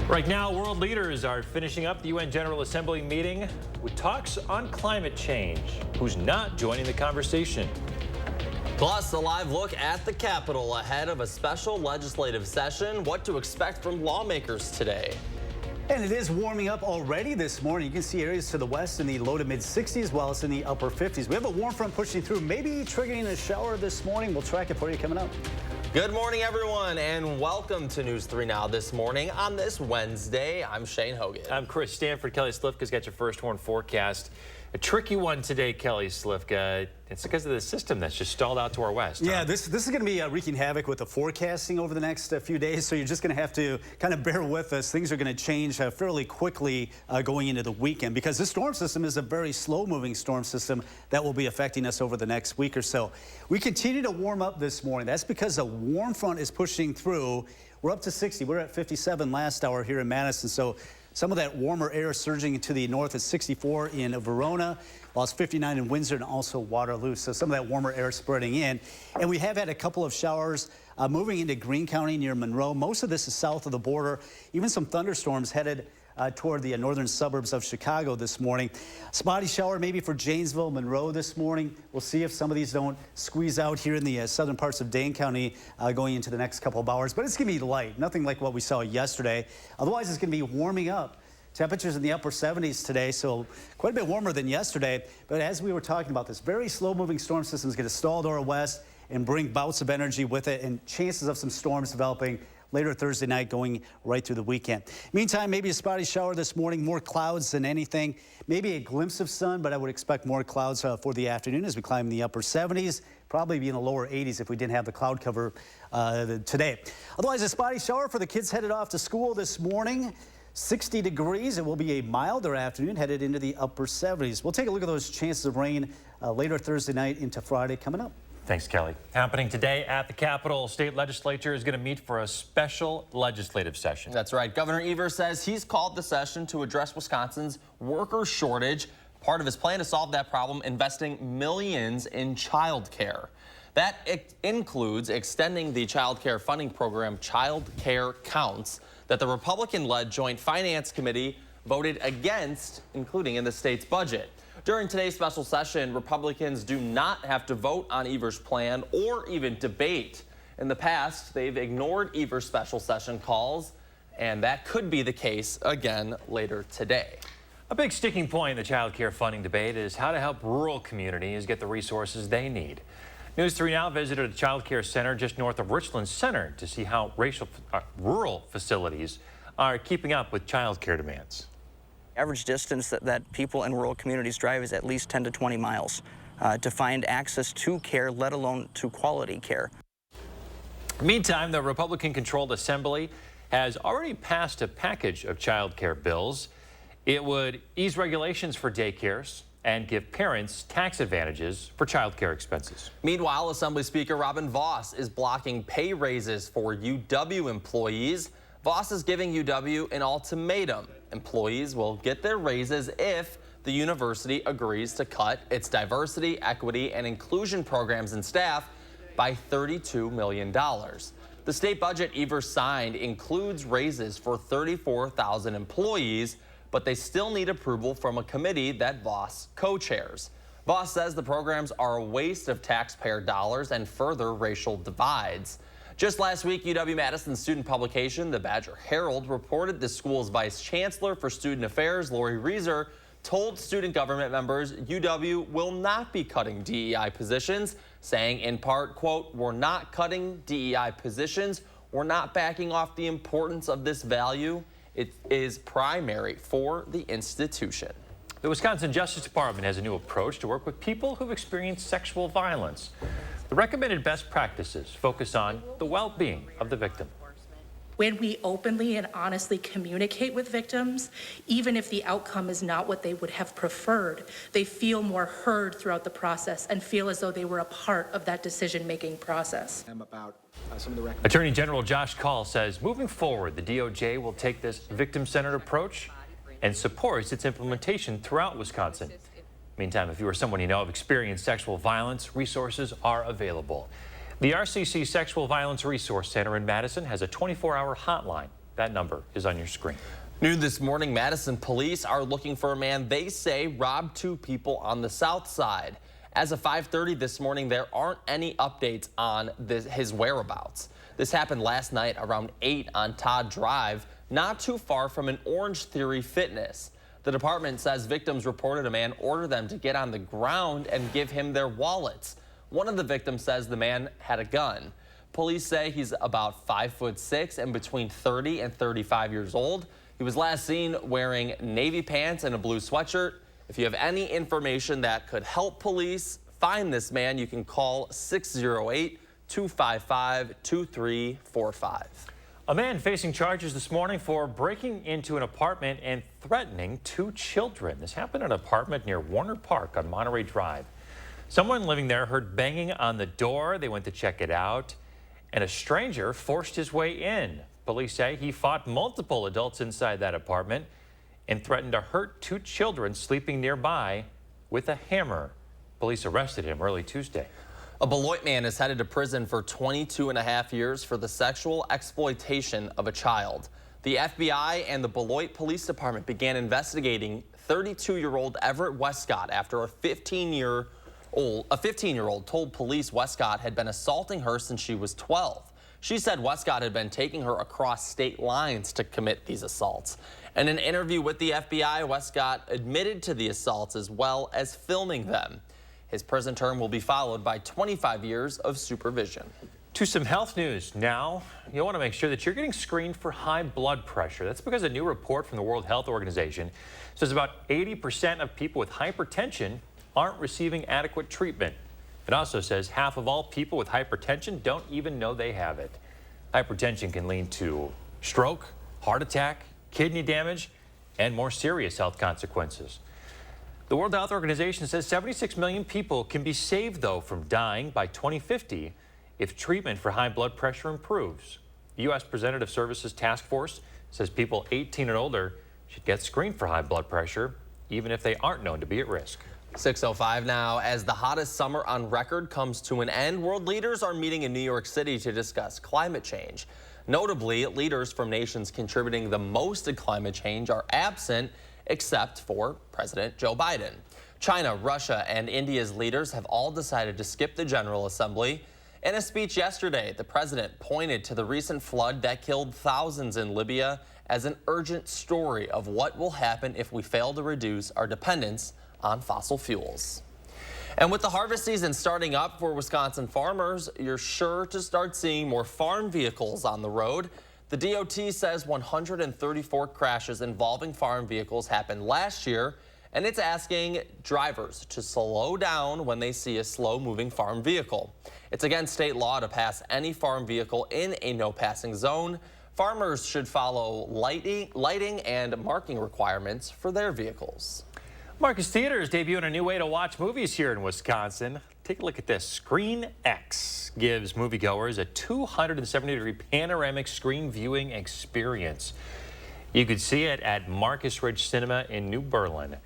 Right now, world leaders are finishing up the UN General Assembly meeting with talks on climate change. Who's not joining the conversation? Plus, a live look at the Capitol ahead of a special legislative session. What to expect from lawmakers today. And it is warming up already this morning. You can see areas to the west in the low to mid 60s, while it's in the upper 50s. We have a warm front pushing through, maybe triggering a shower this morning. We'll track it for you coming up. Good morning, everyone, and welcome to News 3 Now this morning on this Wednesday. I'm Shane Hogan. I'm Chris Stanford. Kelly Slifka's got your first warn forecast. A tricky one today, Kelly Slifka. It's because of the system that's just stalled out to our west. Yeah, this is going to be wreaking havoc with the forecasting over the next few days, so you're just going to have to kind of bear with us. Things are going to change fairly quickly going into the weekend, because this storm system is a very slow-moving storm system that will be affecting us over the next week or so. We continue to warm up this morning. That's because a warm front is pushing through. We're up to 60. We're at 57 last hour here in Madison, so some of that warmer air surging to the north at 64 in Verona, while it's 59 in Windsor and also Waterloo. So some of that warmer air spreading in. And we have had a couple of showers moving into Greene County near Monroe. Most of this is south of the border. Even some thunderstorms headed toward the northern suburbs of Chicago this morning. Spotty shower maybe for Janesville, Monroe this morning. We'll see if some of these don't squeeze out here in the southern parts of Dane County going into the next couple of hours. But it's going to be light, nothing like what we saw yesterday. Otherwise, it's going to be warming up. Temperatures in the upper 70s today, so quite a bit warmer than yesterday. But as we were talking about, this very slow-moving storm system is going to stall to our west and bring bouts of energy with it, and chances of some storms developing later Thursday night going right through the weekend. Meantime, maybe a spotty shower this morning, more clouds than anything. Maybe a glimpse of sun, but I would expect more clouds for the afternoon as we climb the upper 70s. Probably be in the lower 80s if we didn't have the cloud cover today. Otherwise, a spotty shower for the kids headed off to school this morning. 60 degrees. It will be a milder afternoon headed into the upper 70s. We'll take a look at those chances of rain later Thursday night into Friday coming up. Thanks, Kelly. Happening today at the Capitol, state legislature is going to meet for a special legislative session. That's right. Governor Evers says he's called the session to address Wisconsin's worker shortage. Part of his plan to solve that problem, investing millions in child care. That includes extending the child care funding program, Child Care Counts, that the Republican-led Joint Finance Committee voted against, including in the state's budget. During today's special session, Republicans do not have to vote on Evers' plan or even debate. In the past, they've ignored Evers' special session calls, and that could be the case again later today. A big sticking point in the child care funding debate is how to help rural communities get the resources they need. News 3 Now visited a child care center just north of Richland Center to see how rural facilities are keeping up with child care demands. Average distance that people in rural communities drive is at least 10 to 20 miles to find access to care, let alone to quality care. Meantime, the Republican-controlled Assembly has already passed a package of child care bills. It would ease regulations for daycares and give parents tax advantages for child care expenses. Meanwhile, Assembly Speaker Robin Vos is blocking pay raises for UW employees. Vos is giving UW an ultimatum. Employees will get their raises if the university agrees to cut its diversity, equity, and inclusion programs and staff by $32 million. The state budget Evers signed includes raises for 34,000 employees, but they still need approval from a committee that Vos co-chairs. Vos says the programs are a waste of taxpayer dollars and further racial divides. Just last week, UW-Madison's student publication, the Badger Herald, reported the school's vice chancellor for student affairs, Lori Reeser, told student government members UW will not be cutting DEI positions, saying in part, quote, "We're not cutting DEI positions. We're not backing off the importance of this value. It is primary for the institution." The Wisconsin Justice Department has a new approach to work with people who've experienced sexual violence. The recommended best practices focus on the well-being of the victim. When we openly and honestly communicate with victims, even if the outcome is not what they would have preferred, they feel more heard throughout the process and feel as though they were a part of that decision-making process. Attorney General Josh Kaul says moving forward, the DOJ will take this victim-centered approach and supports its implementation throughout Wisconsin. Meantime, if you or someone you know have experienced sexual violence, resources are available. The RCC Sexual Violence Resource Center in Madison has a 24-hour hotline. That number is on your screen. New this morning, Madison police are looking for a man they say robbed 2 people on the south side. As of 5:30 this morning, there aren't any updates on his whereabouts. This happened last night around 8 on Todd Drive, not too far from an Orange Theory Fitness. The department says victims reported a man order them to get on the ground and give him their wallets. One of the victims says the man had a gun. Police say he's about 5'6" and between 30 and 35 years old. He was last seen wearing navy pants and a blue sweatshirt. If you have any information that could help police find this man, you can call 608-255-2345. A man facing charges this morning for breaking into an apartment and threatening 2 children. This happened in an apartment near Warner Park on Monterey Drive. Someone living there heard banging on the door. They went to check it out, and a stranger forced his way in. Police say he fought multiple adults inside that apartment and threatened to hurt 2 children sleeping nearby with a hammer. Police arrested him early Tuesday. A Beloit man is headed to prison for 22.5 years for the sexual exploitation of a child. The FBI and the Beloit Police Department began investigating 32-year-old Everett Westcott after a 15-year-old told police Westcott had been assaulting her since she was 12. She said Westcott had been taking her across state lines to commit these assaults. In an interview with the FBI, Westcott admitted to the assaults as well as filming them. His prison term will be followed by 25 years of supervision. To some health news now. You want to make sure that you're getting screened for high blood pressure. That's because a new report from the World Health Organization says about 80% of people with hypertension aren't receiving adequate treatment. It also says half of all people with hypertension don't even know they have it. Hypertension can lead to stroke, heart attack, kidney damage, and more serious health consequences. The World Health Organization says 76 million people can be saved, though, from dying by 2050 if treatment for high blood pressure improves. The U.S. Preventive Services Task Force says people 18 and older should get screened for high blood pressure, even if they aren't known to be at risk. 6:05 now. As the hottest summer on record comes to an end, world leaders are meeting in New York City to discuss climate change. Notably, leaders from nations contributing the most to climate change are absent, except for President Joe Biden. China, Russia, and India's leaders have all decided to skip the General Assembly. In a speech yesterday, the president pointed to the recent flood that killed thousands in Libya as an urgent story of what will happen if we fail to reduce our dependence on fossil fuels. And with the harvest season starting up for Wisconsin farmers, you're sure to start seeing more farm vehicles on the road. The DOT says 134 crashes involving farm vehicles happened last year, and it's asking drivers to slow down when they see a slow-moving farm vehicle. It's against state law to pass any farm vehicle in a no-passing zone. Farmers should follow lighting and marking requirements for their vehicles. Marcus Theater is debuting a new way to watch movies here in Wisconsin. Take a look at this. Screen X gives moviegoers a 270-degree panoramic screen viewing experience. You could see it at Marcus Ridge Cinema in New Berlin.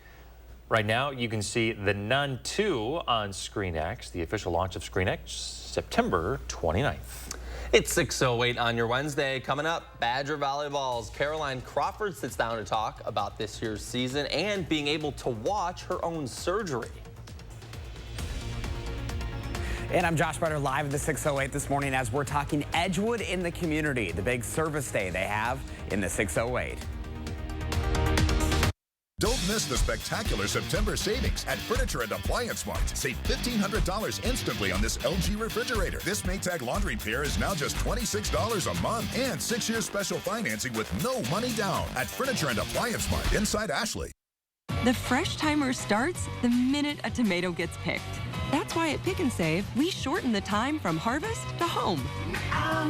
Right now, you can see The Nun 2 on Screen X. The official launch of Screen X, September 29th. It's 6:08 on your Wednesday. Coming up, Badger Volleyball's Caroline Crawford sits down to talk about this year's season and being able to watch her own surgery. And I'm Josh Butter live at the 608 this morning as we're talking Edgewood in the community, the big service day they have in the 608. Don't miss the spectacular September savings at Furniture and Appliance Mart. Save $1,500 instantly on this LG refrigerator. This Maytag laundry pair is now just $26 a month and 6-year special financing with no money down at Furniture and Appliance Mart inside Ashley. The fresh timer starts the minute a tomato gets picked. That's why at Pick and Save, we shorten the time from harvest to home.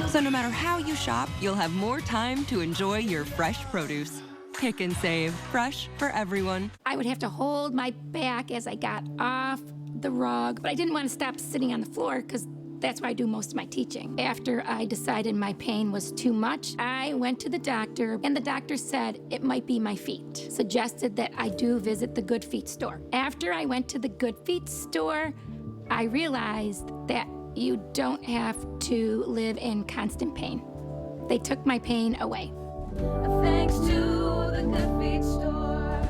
So no matter how you shop, you'll have more time to enjoy your fresh produce. Pick and Save, fresh for everyone. I would have to hold my back as I got off the rug, but I didn't want to stop sitting on the floor because that's where I do most of my teaching. After I decided my pain was too much, I went to the doctor, and the doctor said it might be my feet. Suggested that I do visit the Good Feet store. After I went to the Good Feet store, I realized that you don't have to live in constant pain. They took my pain away. a good feed store.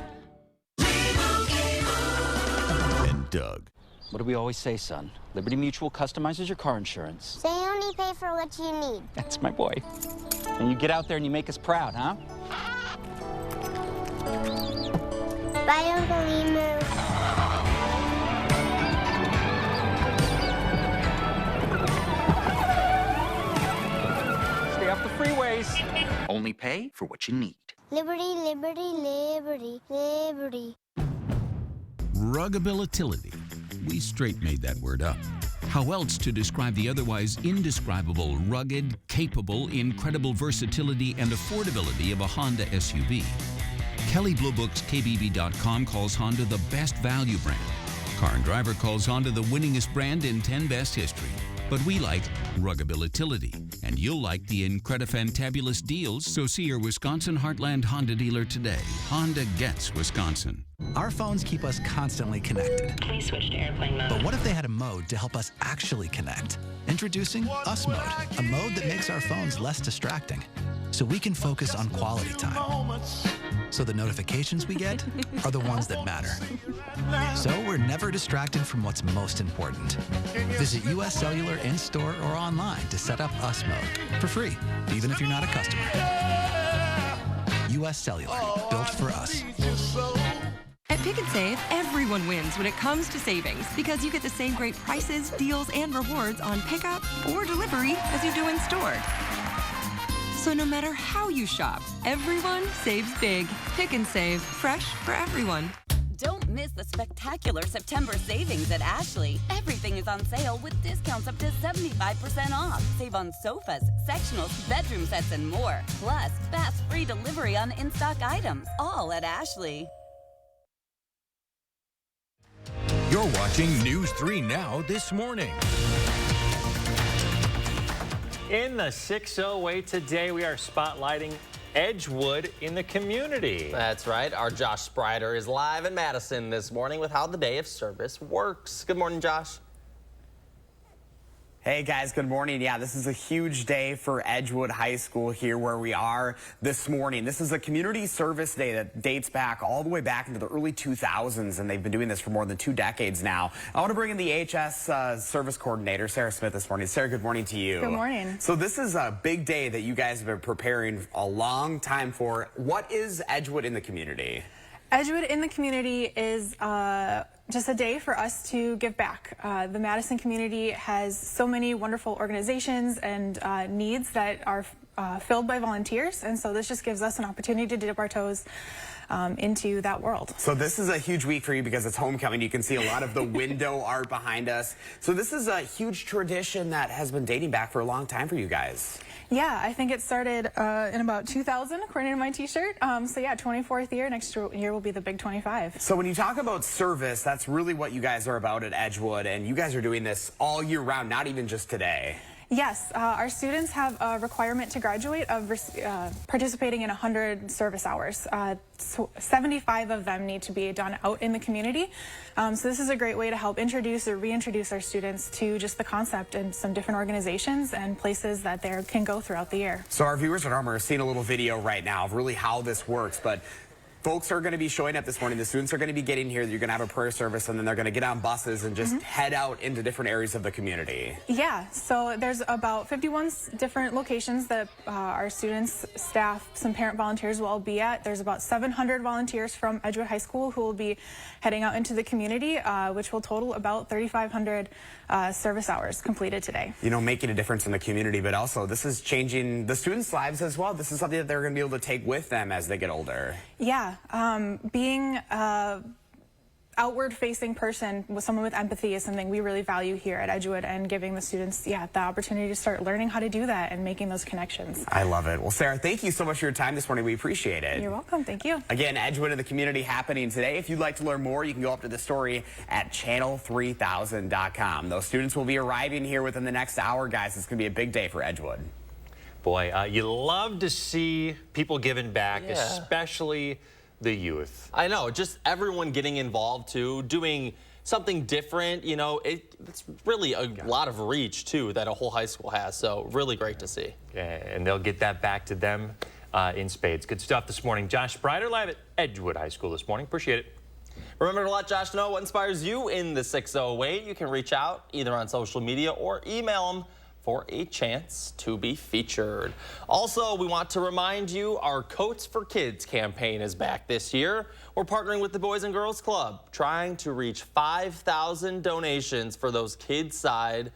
And Doug. What do we always say, son? Liberty Mutual customizes your car insurance. So you only pay for what you need. That's my boy. And you get out there and you make us proud, huh? Bye, Uncle Emu. Stay off the freeways. Only pay for what you need. Liberty, liberty, liberty, liberty. Ruggability. We straight made that word up. How else to describe the otherwise indescribable, rugged, capable, incredible versatility and affordability of a Honda SUV? Kelley Blue Book's KBB.com calls Honda the best value brand. Car and Driver calls Honda the winningest brand in 10 Best history. But we like ruggability, and you'll like the incredifantabulous deals, so see your Wisconsin Heartland Honda dealer today. Honda gets Wisconsin. Our phones keep us constantly connected. Please switch to airplane mode. But what if they had a mode to help us actually connect? Introducing Us Mode, a mode that makes our phones less distracting, so we can focus on quality time. So the notifications we get are the ones that matter. So we're never distracted from what's most important. Visit US Cellular in-store or online to set up Us Mode for free, even if you're not a customer. US Cellular, built for us. At Pick and Save, everyone wins when it comes to savings because you get the same great prices, deals, and rewards on pickup or delivery as you do in store. So no matter how you shop, everyone saves big. Pick and Save, fresh for everyone. Don't miss the spectacular September savings at Ashley. Everything is on sale with discounts up to 75% off. Save on sofas, sectionals, bedroom sets, and more. Plus, fast free delivery on in-stock items. All at Ashley. You're watching News 3 Now this morning. In the 608 today, we are spotlighting Edgewood in the community. That's right. Our Josh Sprider is live in Madison this morning with how the day of service works. Good morning, Josh. Hey guys, good morning. Yeah, this is a huge day for Edgewood High School here where we are this morning. This is a community service day that dates back all the way back into the early 2000s, and they've been doing this for more than 2 decades now. I want to bring in the HS service coordinator, Sarah Smith, this morning. Sarah, good morning to you. Good morning. So this is a big day that you guys have been preparing a long time for. What is Edgewood in the community? Edgewood in the community is just a day for us to give back. The Madison community has so many wonderful organizations and needs that are filled by volunteers, and so this just gives us an opportunity to dip our toes into that world. So this is a huge week for you because it's homecoming. You can see a lot of the window art behind us. So this is a huge tradition that has been dating back for a long time for you guys. Yeah, I think it started in about 2000, according to my t-shirt. So yeah, 24th year. Next year will be the big 25. So when you talk about service, that's really what you guys are about at Edgewood, and you guys are doing this all year round, not even just today. Yes, our students have a requirement to graduate of participating in 100 service hours. 75 of them need to be done out in the community. So this is a great way to help introduce or reintroduce our students to just the concept and some different organizations and places that they can go throughout the year. So our viewers at Armor are seeing a little video right now of really how this works, but folks are going to be showing up this morning. The students are going to be getting here. You're going to have a prayer service, and then they're going to get on buses and just head out into different areas of the community. Yeah, so there's about 51 different locations that our students, staff, some parent volunteers will all be at. There's about 700 volunteers from Edgewood High School who will be heading out into the community, which will total about 3,500 service hours completed today. You know, making a difference in the community, but also this is changing the students' lives as well. This is something that they're going to be able to take with them as they get older. Yeah. Being outward-facing person with someone with empathy is something we really value here at Edgewood, and giving the students, the opportunity to start learning how to do that and making those connections. I love it. Well, Sarah, thank you so much for your time this morning. We appreciate it. You're welcome. Thank you. Again, Edgewood in the community happening today. If you'd like to learn more, you can go up to the story at channel3000.com. Those students will be arriving here within the next hour, guys. It's going to be a big day for Edgewood. Boy, you love to see people giving back, especially the youth. I know, just everyone getting involved too, doing something different. You know, it's really a lot of reach too that a whole high school has. So really great to see. Yeah, and they'll get that back to them in spades. Good stuff this morning. Josh Sprider live at Edgewood High School this morning. Appreciate it. Remember to let Josh know what inspires you in the 608. You can reach out either on social media or email him for a chance to be featured. Also, we want to remind you our Coats for Kids campaign is back this year. We're partnering with the Boys and Girls Club, trying to reach 5,000 donations for those kid-sized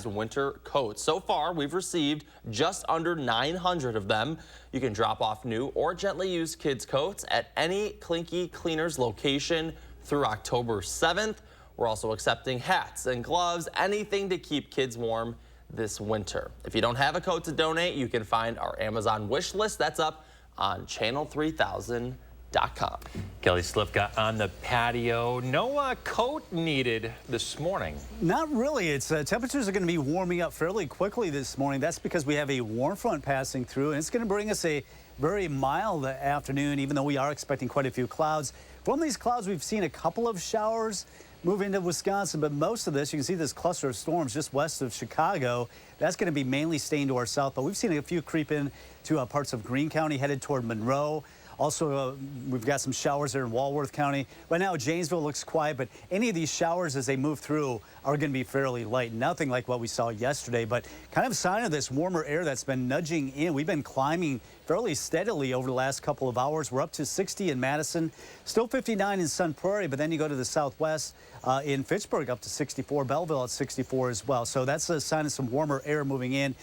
winter coats. So far, we've received just under 900 of them. You can drop off new or gently used kids' coats at any Clinky Cleaners location through October 7th. We're also accepting hats and gloves, anything to keep kids warm this winter. If you don't have a coat to donate, you can find our Amazon wish list. That's up on channel3000.com. Kelly Slifka on the patio. No coat needed this morning. Not really. It's temperatures are going to be warming up fairly quickly this morning. That's because we have a warm front passing through, and it's going to bring us a very mild afternoon, even though we are expecting quite a few clouds. From these clouds, we've seen a couple of showers move into Wisconsin, but most of this, you can see this cluster of storms just west of Chicago. That's going to be mainly staying to our south, but we've seen a few creep in to parts of Greene County headed toward Monroe. Also, we've got some showers there in Walworth County. Right now, Janesville looks quiet, but any of these showers as they move through are going to be fairly light. Nothing like what we saw yesterday, but kind of a sign of this warmer air that's been nudging in. We've been climbing fairly steadily over the last couple of hours. We're up to 60 in Madison, still 59 in Sun Prairie, but then you go to the southwest in Fitchburg up to 64, Belleville at 64 as well. So that's a sign of some warmer air moving in.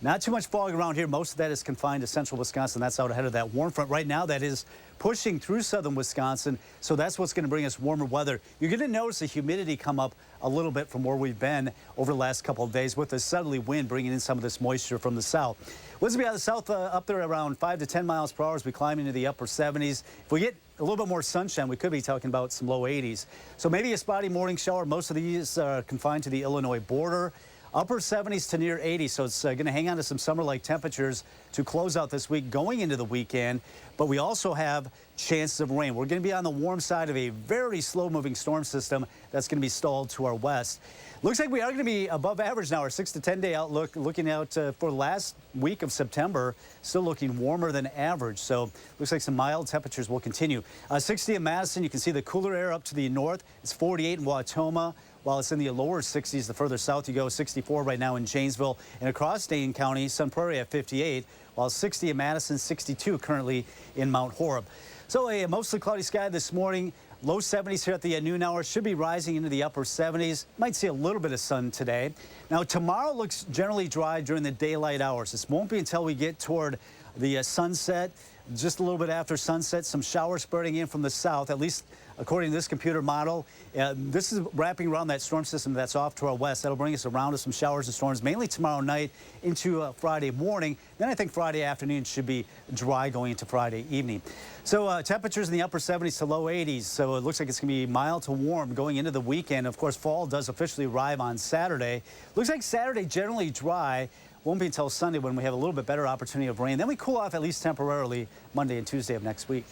Not too much fog around here. Most of that is confined to central Wisconsin. That's out ahead of that warm front. Right now, that is pushing through southern Wisconsin. So that's what's going to bring us warmer weather. You're going to notice the humidity come up a little bit from where we've been over the last couple of days with a southerly wind bringing in some of this moisture from the south. Winds will be out of the south up there around 5 to 10 miles per hour as we climb into the upper 70s. If we get a little bit more sunshine, we could be talking about some low 80s. So maybe a spotty morning shower. Most of these are confined to the Illinois border. Upper 70s to near 80, so it's going to hang on to some summer-like temperatures to close out this week going into the weekend. But we also have chances of rain. We're going to be on the warm side of a very slow-moving storm system that's going to be stalled to our west. Looks like we are going to be above average now. Our 6 to 10-day outlook, looking out for the last week of September, still looking warmer than average. So looks like some mild temperatures will continue. 60 in Madison, you can see the cooler air up to the north. It's 48 in Wautoma. While it's in the lower 60s, the further south you go, 64 right now in Janesville. And across Dane County, Sun Prairie at 58, while 60 in Madison, 62 currently in Mount Horeb. So a mostly cloudy sky this morning. Low 70s here at the noon hour. Should be rising into the upper 70s. Might see a little bit of sun today. Now, tomorrow looks generally dry during the daylight hours. This won't be until we get toward the sunset. Just a little bit after sunset, some showers spreading in from the south, at least according to this computer model. This is wrapping around that storm system that's off to our west. That'll bring us around to some showers and storms, mainly tomorrow night into Friday morning. Then I think Friday afternoon should be dry going into Friday evening. So temperatures in the upper 70s to low 80s. So it looks like it's going to be mild to warm going into the weekend. Of course, fall does officially arrive on Saturday. Looks like Saturday generally dry. Won't be until Sunday when we have a little bit better opportunity of rain. Then we cool off at least temporarily Monday and Tuesday of next week.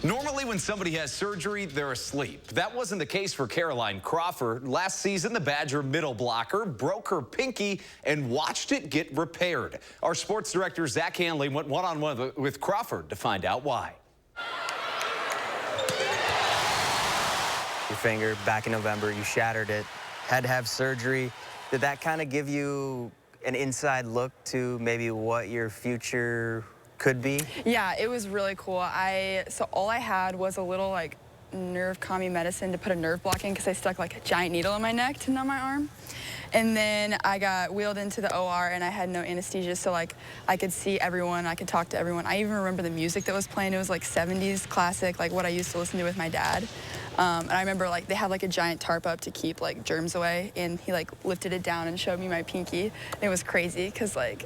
Normally, when somebody has surgery, they're asleep. That wasn't the case for Caroline Crawford. Last season, the Badger middle blocker broke her pinky and watched it get repaired. Our sports director, Zach Hanley, went one-on-one with Crawford to find out why. Your finger, back in November, you shattered it, had to have surgery. Did that kind of give you an inside look to maybe what your future could be? Yeah, it was really cool. So all I had was a little like nerve calming medicine to put a nerve block in because I stuck like a giant needle in my neck to numb my arm. And then I got wheeled into the OR and I had no anesthesia, so like I could see everyone, I could talk to everyone. I even remember the music that was playing. It was like 70s classic, like what I used to listen to with my dad. And I remember like they had like a giant tarp up to keep like germs away, and he like lifted it down and showed me my pinky. And it was crazy because like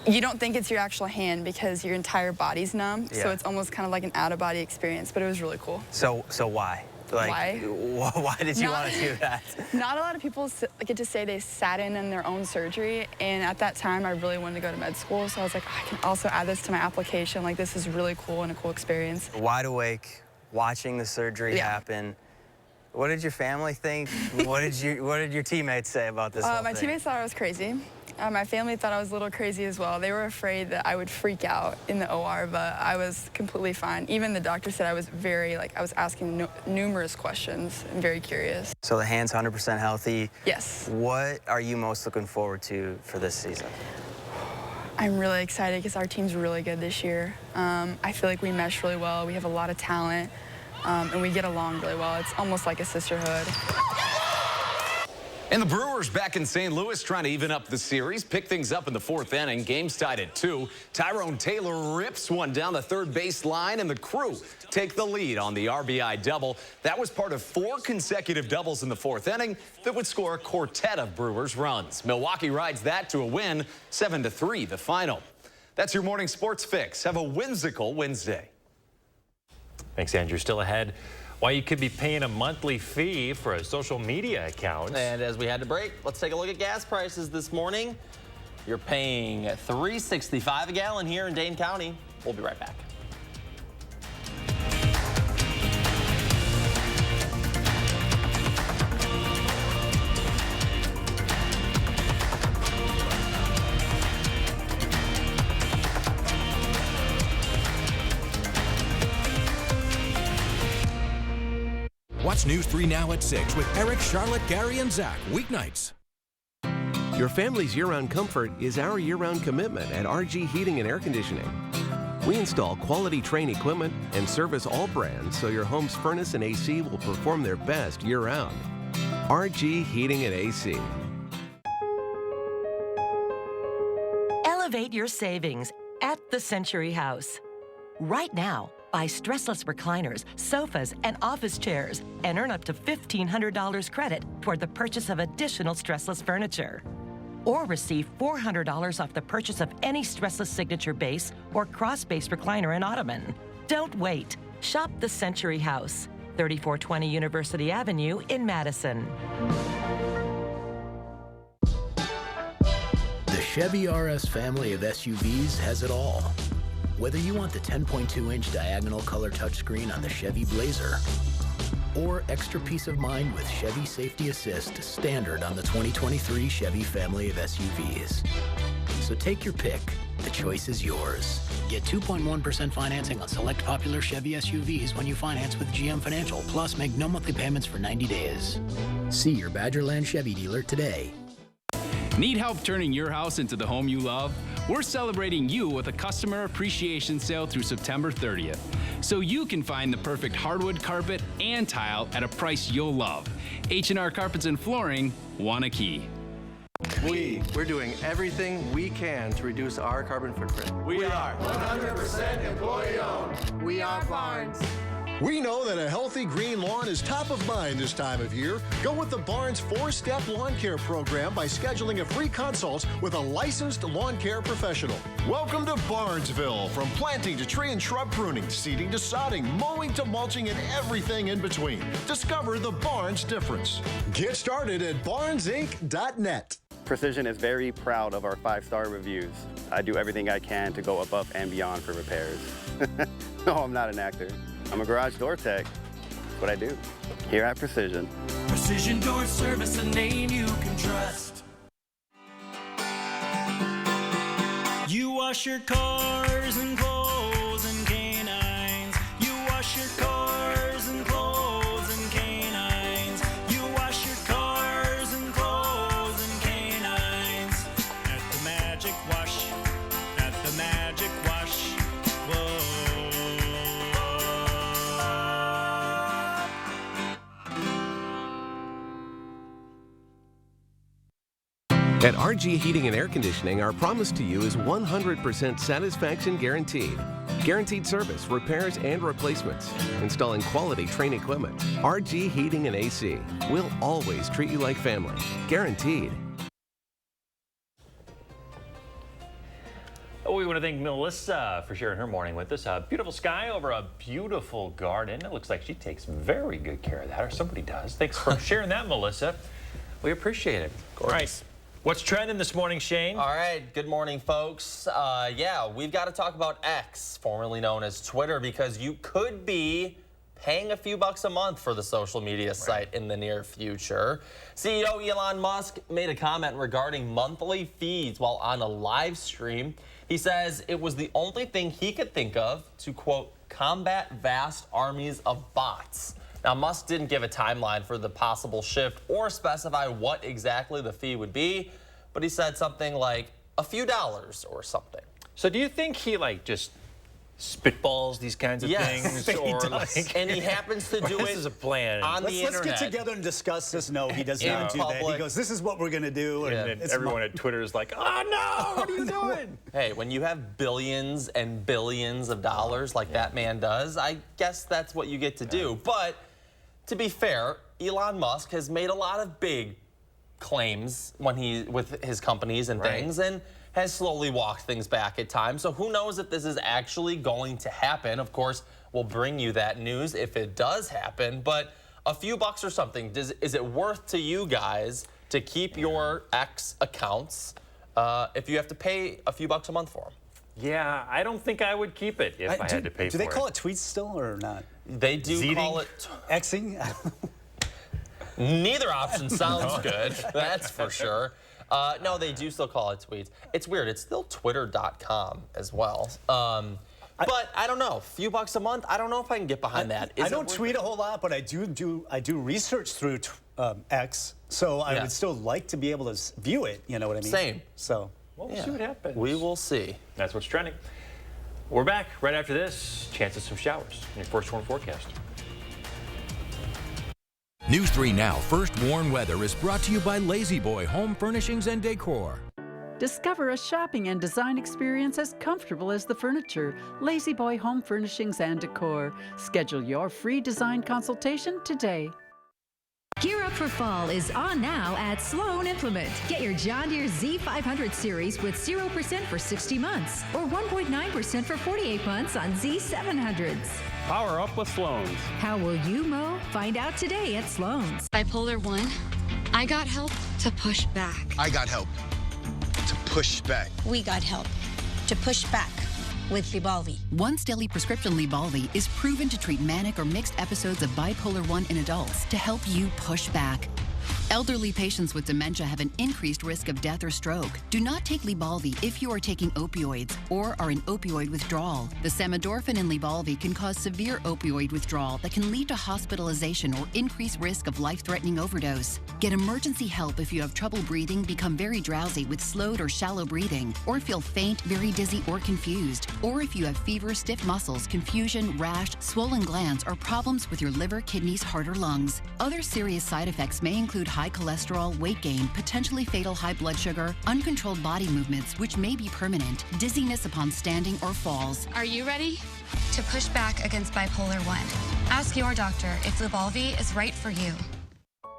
you don't think it's your actual hand because your entire body's numb, so it's almost kind of like an out-of-body experience, but it was really cool. So why? Like, why did you want to do that? Not a lot of people get to say they sat in their own surgery, and at that time I really wanted to go to med school, so I was like, I can also add this to my application. Like, this is really cool and a cool experience. Wide awake, watching the surgery happen, What did your family think? What did your teammates say about this whole My thing? teammates thought I was crazy. My family thought I was a little crazy as well. They were afraid that I would freak out in the OR, but I was completely fine. Even the doctor said I was I was asking numerous questions and very curious. So the hand's 100% healthy. Yes. What are you most looking forward to for this season? I'm really excited because our team's really good this year. I feel like we mesh really well. We have a lot of talent, and we get along really well. It's almost like a sisterhood. And the Brewers back in St. Louis trying to even up the series. Pick things up in the 4th inning. Game's tied at 2. Tyrone Taylor rips one down the third base line, and the Crew take the lead on the RBI double. That was part of 4 consecutive doubles in the 4th inning that would score a quartet of Brewers runs. Milwaukee rides that to a win, 7-3 the final. That's your morning sports fix. Have a whimsical Wednesday. Thanks, Andrew. Still ahead, why you could be paying a monthly fee for a social media account. And as we had to break, let's take a look at gas prices this morning. You're paying $3.65 a gallon here in Dane County. We'll be right back. Watch News 3 Now at 6 with Eric, Charlotte, Gary, and Zach, weeknights. Your family's year-round comfort is our year-round commitment at RG Heating and Air Conditioning. We install quality Trane equipment and service all brands so your home's furnace and AC will perform their best year-round. RG Heating and AC. Elevate your savings at the Century House. Right now, buy stressless recliners, sofas, and office chairs and earn up to $1,500 credit toward the purchase of additional stressless furniture. Or receive $400 off the purchase of any stressless signature base or cross-base recliner and ottoman. Don't wait. Shop the Century House, 3420 University Avenue in Madison. The Chevy RS family of SUVs has it all. Whether you want the 10.2-inch diagonal color touchscreen on the Chevy Blazer or extra peace of mind with Chevy Safety Assist standard on the 2023 Chevy family of SUVs. So take your pick. The choice is yours. Get 2.1% financing on select popular Chevy SUVs when you finance with GM Financial, plus make no monthly payments for 90 days. See your Badgerland Chevy dealer today. Need help turning your house into the home you love? We're celebrating you with a customer appreciation sale through September 30th, so you can find the perfect hardwood carpet and tile at a price you'll love. H&R Carpets and Flooring, Wanakee. We're doing everything we can to reduce our carbon footprint. We are 100% employee owned. We are Barnes. We know that a healthy green lawn is top of mind this time of year. Go with the Barnes 4-Step Lawn Care Program by scheduling a free consult with a licensed lawn care professional. Welcome to Barnesville. From planting to tree and shrub pruning, seeding to sodding, mowing to mulching, and everything in between. Discover the Barnes difference. Get started at barnesinc.net. Precision is very proud of our 5-star reviews. I do everything I can to go above and beyond for repairs. No, I'm not an actor. I'm a garage door tech. That's what I do here at Precision. Precision Door Service, a name you can trust. You wash your cars and clothes and canines. You wash your cars and clothes and canines. You wash your cars and clothes and canines. At the Magic Wash. At the Magic Wash. Whoa. At RG Heating and Air Conditioning, our promise to you is 100% satisfaction guaranteed. Guaranteed service, repairs, and replacements. Installing quality Trane equipment. RG Heating and AC. We'll always treat you like family. Guaranteed. We want to thank Melissa for sharing her morning with us. A beautiful sky over a beautiful garden. It looks like she takes very good care of that, or somebody does. Thanks for sharing that, Melissa. We appreciate it. All right. What's trending this morning, Shane? All right, good morning, folks. Yeah, we've got to talk about X, formerly known as Twitter, because you could be paying a few bucks a month for the social media site in the near future. CEO Elon Musk made a comment regarding monthly fees while on a live stream. He says it was the only thing he could think of to, quote, combat vast armies of bots. Now, Musk didn't give a timeline for the possible shift or specify what exactly the fee would be, but he said something like a few dollars or something. So do you think he just spitballs these kinds of things? Or and he happens to do it this is a plan. on the Let's internet. get together and discuss this. No, he does not do that. He goes, this is what we're going to do. And then everyone at Twitter is like, oh no, what are you doing? Hey, when you have billions and billions of dollars like that man does, I guess that's what you get to do. But to be fair, Elon Musk has made a lot of big claims with his companies and things, and has slowly walked things back at times. So who knows if this is actually going to happen. Of course, we'll bring you that news if it does happen, but a few bucks or something, is it worth to you guys to keep your X accounts if you have to pay a few bucks a month for them? Yeah, I don't think I would keep it if I had to pay for it. Do they call it tweets still or not? They do call it Xing. Neither option sounds good, that's for sure. No, they do still call it tweets. It's weird. It's still twitter.com as well. But I don't know. A few bucks a month, I don't know if I can get behind that. I don't tweet a whole lot, but I do research through X, so I would still like to be able to view it. You know what I mean? Same. So we'll see what happens. We will see. That's what's trending. We're back right after this. Chance of some showers in your first warn forecast. News 3 Now First Warn Weather is brought to you by Lazy Boy Home Furnishings and Decor. Discover a shopping and design experience as comfortable as the furniture. Lazy Boy Home Furnishings and Decor. Schedule your free design consultation today. Gear Up for Fall is on now at Sloan Implement. Get your John Deere Z500 series with 0% for 60 months or 1.9% for 48 months on Z700s. Power up with Sloan's. How will you mow? Find out today at Sloan's. Bipolar 1, I got help to push back. I got help to push back. We got help to push back with Lybalvi. Once daily prescription Lybalvi is proven to treat manic or mixed episodes of bipolar 1 in adults to help you push back. Elderly patients with dementia have an increased risk of death or stroke. Do not take Lybalvi if you are taking opioids or are in opioid withdrawal. The samidorphan in Lybalvi can cause severe opioid withdrawal that can lead to hospitalization or increased risk of life-threatening overdose. Get emergency help if you have trouble breathing, become very drowsy with slowed or shallow breathing, or feel faint, very dizzy, or confused, or if you have fever, stiff muscles, confusion, rash, swollen glands, or problems with your liver, kidneys, heart, or lungs. Other serious side effects may include high cholesterol, weight gain, potentially fatal high blood sugar, uncontrolled body movements, which may be permanent, dizziness upon standing or falls. Are you ready to push back against bipolar 1? Ask your doctor if Lybalvi is right for you.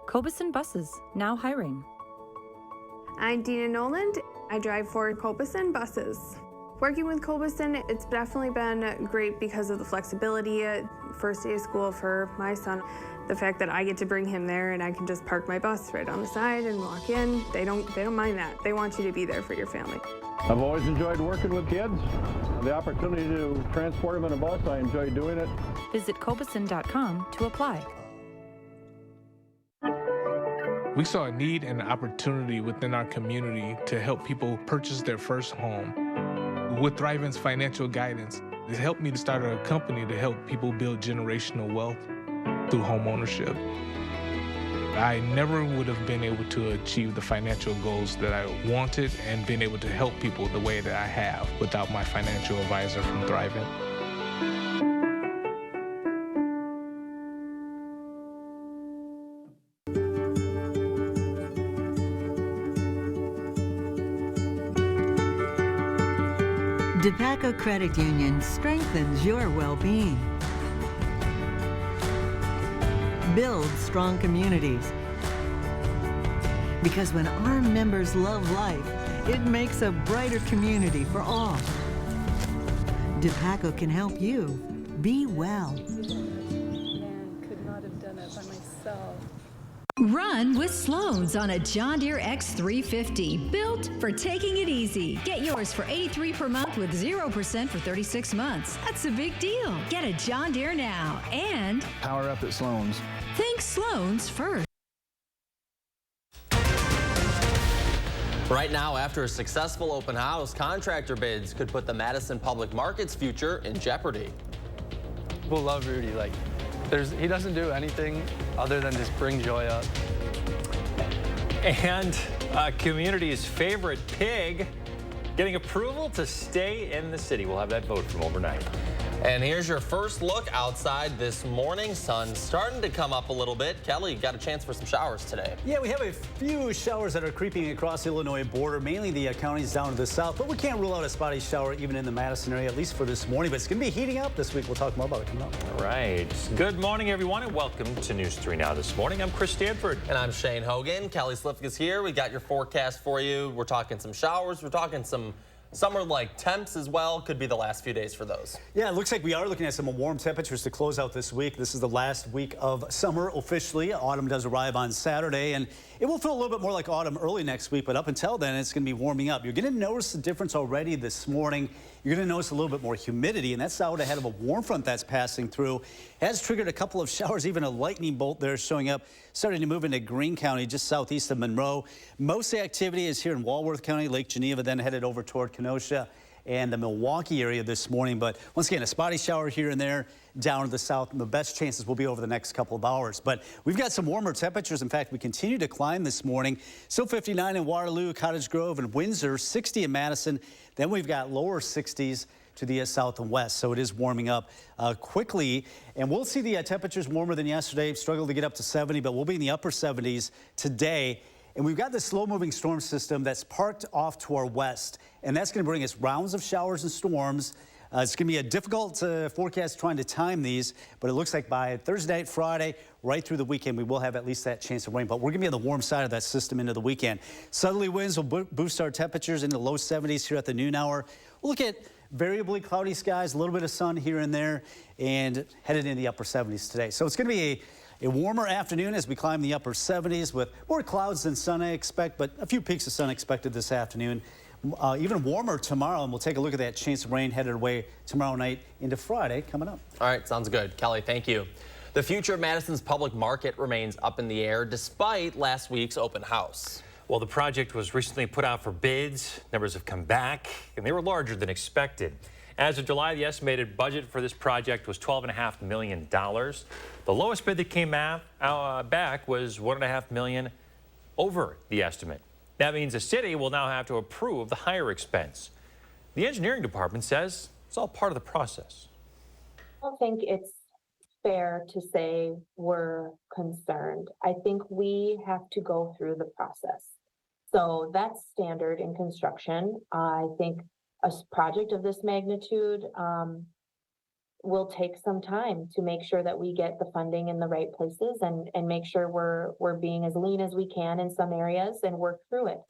Cobeson Buses, now hiring. I'm Dina Noland. I drive for Cobeson Buses. Working with Cobeson, it's definitely been great because of the flexibility. First day of school for my son, the fact that I get to bring him there and I can just park my bus right on the side and walk in. They don't mind that. They want you to be there for your family. I've always enjoyed working with kids. The opportunity to transport them in a bus, I enjoy doing it. Visit Cobeson.com to apply. We saw a need and an opportunity within our community to help people purchase their first home. With Thriving's financial guidance, it helped me to start a company to help people build generational wealth through home ownership. I never would have been able to achieve the financial goals that I wanted and been able to help people the way that I have without my financial advisor from Thriving. DePaco Credit Union strengthens your well-being. Build strong communities. Because when our members love life, it makes a brighter community for all. DePaco can help you be well. Could not have done it by myself. Run with Sloan's on a John Deere X350, built for taking it easy. Get yours for $83 per month with 0% for 36 months. That's a big deal. Get a John Deere now and Power up at Sloan's. think Sloan's first. Right now, after a successful open house, contractor bids could put the Madison Public Market's future in jeopardy. People love Rudy. He doesn't do anything other than just bring joy up. And community's favorite pig getting approval to stay in the city. We'll have that vote from overnight. And here's your first look outside this morning. Sun's starting to come up a little bit. Kelly, got a chance for some showers today. Yeah, we have a few showers that are creeping across the Illinois border, mainly the counties down to the south, but we can't rule out a spotty shower even in the Madison area, at least for this morning. But it's going to be heating up this week. We'll talk more about it coming up. All right. Good morning, everyone, and welcome to News 3 Now this morning. I'm Chris Stanford. And I'm Shane Hogan. Kelly Slifka's here. We got your forecast for you. We're talking some showers. We're talking some summer-like temps as well. Could be the last few days for those. Yeah, it looks like we are looking at some warm temperatures to close out this week. This is the last week of summer officially. Autumn does arrive on Saturday, and it will feel a little bit more like autumn early next week, but up until then, it's going to be warming up. You're going to notice the difference already this morning. You're going to notice a little bit more humidity, and that's out ahead of a warm front that's passing through. It has triggered a couple of showers, even a lightning bolt there showing up, starting to move into Greene County, just southeast of Monroe. Most of the activity is here in Walworth County, Lake Geneva, then headed over toward Kenosha and the Milwaukee area this morning. But once again, a spotty shower here and there down to the south, and the best chances will be over the next couple of hours. But we've got some warmer temperatures. In fact, we continue to climb this morning. Still 59 in Waterloo, Cottage Grove, and Windsor, 60 in Madison. Then we've got lower 60s to the south and west, so it is warming up quickly. And we'll see the temperatures warmer than yesterday. Struggled to get up to 70, but we'll be in the upper 70s today. And we've got this slow-moving storm system that's parked off to our west, and that's going to bring us rounds of showers and storms. It's going to be a difficult forecast trying to time these, but it looks like by Thursday night, Friday, right through the weekend, we will have at least that chance of rain. But we're going to be on the warm side of that system into the weekend. Southerly winds will boost our temperatures into the low 70s here at the noon hour. We'll look at variably cloudy skies, a little bit of sun here and there, and headed in the upper 70s today. So it's going to be a warmer afternoon as we climb the upper 70s with more clouds than sun, I expect, but a few peaks of sun expected this afternoon. Even warmer tomorrow, and we'll take a look at that chance of rain headed away tomorrow night into Friday coming up. All right, sounds good. Kelly, thank you. The future of Madison's public market remains up in the air despite last week's open house. Well, the project was recently put out for bids. Numbers have come back, and they were larger than expected. As of July, the estimated budget for this project was $12.5 million. The lowest bid that came back was $1.5 million over the estimate. That means the city will now have to approve the higher expense. The engineering department says it's all part of the process. I don't think it's fair to say we're concerned. I think we have to go through the process. So that's standard in construction. I think a project of this magnitude will take some time to make sure that we get the funding in the right places and make sure we're being as lean as we can in some areas and work through it.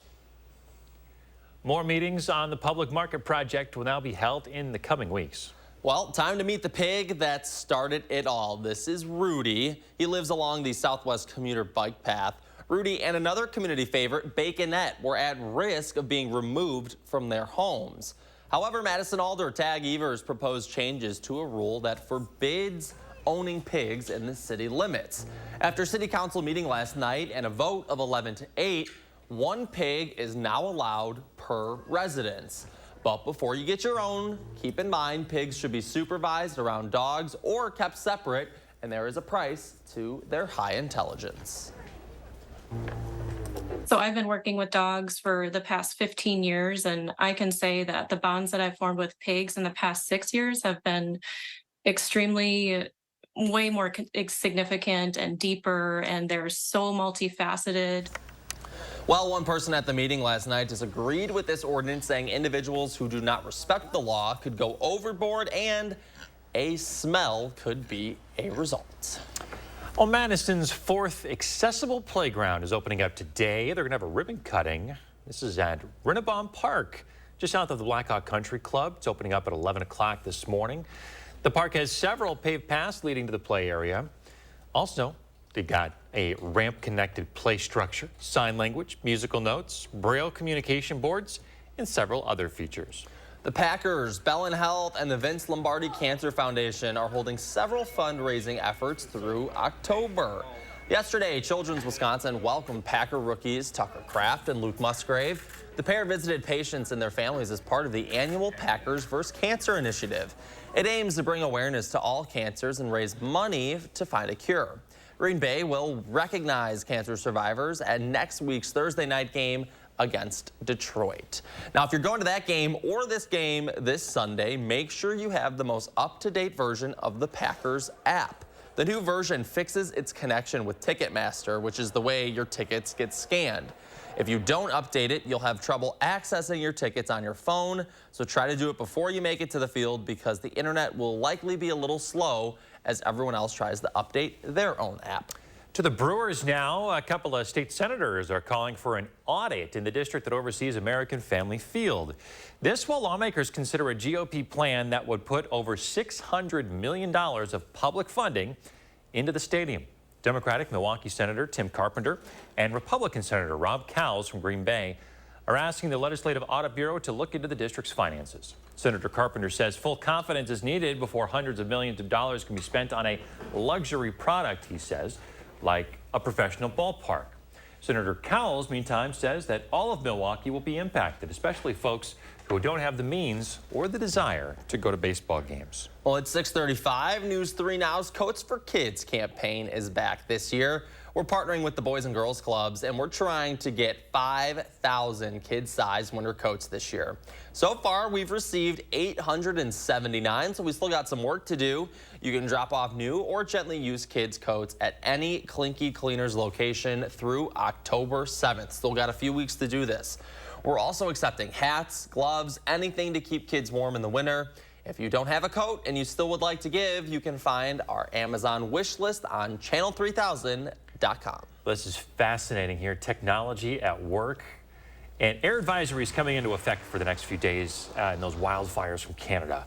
More meetings on the public market project will now be held in the coming weeks. Well, time to meet the pig that started it all. This is Rudy. He lives along the Southwest commuter bike path. Rudy and another community favorite, Baconette, were at risk of being removed from their homes. However, Madison Alder Tag Evers proposed changes to a rule that forbids owning pigs in the city limits. After city council meeting last night and a vote of 11-8, one pig is now allowed per residence. But before you get your own, keep in mind pigs should be supervised around dogs or kept separate, and there is a price to their high intelligence. So I've been working with dogs for the past 15 years, and I can say that the bonds that I've formed with pigs in the past 6 years have been extremely way more significant and deeper, and they're so multifaceted. Well, one person at the meeting last night disagreed with this ordinance, saying individuals who do not respect the law could go overboard and a smell could be a result. Well, Madison's fourth accessible playground is opening up today. They're going to have a ribbon cutting. This is at Rinnebaum Park, just south of the Blackhawk Country Club. It's opening up at 11 o'clock this morning. The park has several paved paths leading to the play area. Also, They got a ramp-connected play structure, sign language, musical notes, Braille communication boards, and several other features. The Packers, Bellin Health, and the Vince Lombardi Cancer Foundation are holding several fundraising efforts through October. Yesterday, Children's Wisconsin welcomed Packer rookies Tucker Kraft and Luke Musgrave. The pair visited patients and their families as part of the annual Packers vs. Cancer initiative. It aims to bring awareness to all cancers and raise money to find a cure. Green Bay will recognize cancer survivors at next week's Thursday night game against Detroit. Now, if you're going to that game or this game this Sunday, make sure you have the most up-to-date version of the Packers app. The new version fixes its connection with Ticketmaster, which is the way your tickets get scanned. If you don't update it, you'll have trouble accessing your tickets on your phone, so try to do it before you make it to the field because the internet will likely be a little slow as everyone else tries to update their own app. To the Brewers now, a couple of state senators are calling for an audit in the district that oversees American Family Field. This while lawmakers consider a GOP plan that would put over $600 million of public funding into the stadium. Democratic Milwaukee Senator Tim Carpenter and Republican Senator Rob Cowles from Green Bay are asking the Legislative Audit Bureau to look into the district's finances. Senator Carpenter says full confidence is needed before hundreds of millions of dollars can be spent on a luxury product, he says, like a professional ballpark. Senator Cowles, meantime, says that all of Milwaukee will be impacted, especially folks who don't have the means or the desire to go to baseball games. Well, it's 6:35. News 3 Now's Coats for Kids campaign is back this year. We're partnering with the Boys and Girls Clubs, and we're trying to get 5,000 kid-sized winter coats this year. So far, we've received 879, so we still got some work to do. You can drop off new or gently used kids' coats at any Klinke Cleaners location through October 7th. Still got a few weeks to do this. We're also accepting hats, gloves, anything to keep kids warm in the winter. If you don't have a coat and you still would like to give, you can find our Amazon wish list on channel3000.com. This is fascinating here. Technology at work. And air advisories coming into effect for the next few days in those wildfires from Canada.